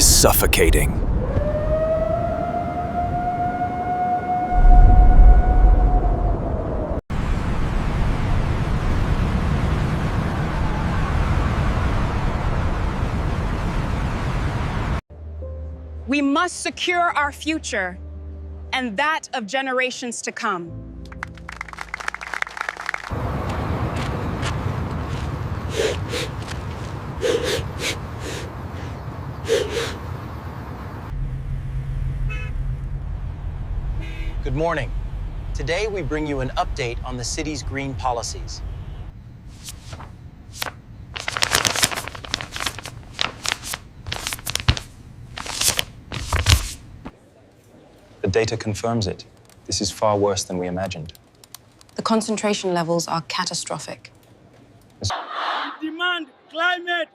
is suffocating. We must secure our future and that of generations to come. Good morning. Today we bring you an update on the city's green policies. The data confirms it. This is far worse than we imagined. The concentration levels are catastrophic. Demand climate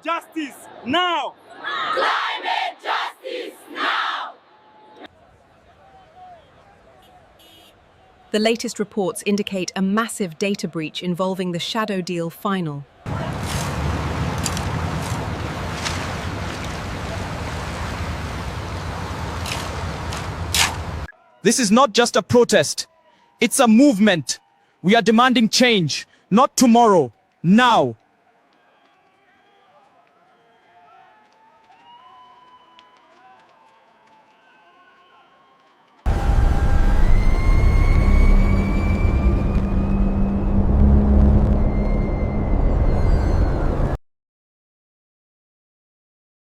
justice now! Climate justice now! The latest reports indicate a massive data breach involving the shadow deal final. This is not just a protest. It's a movement. We are demanding change, not tomorrow, now.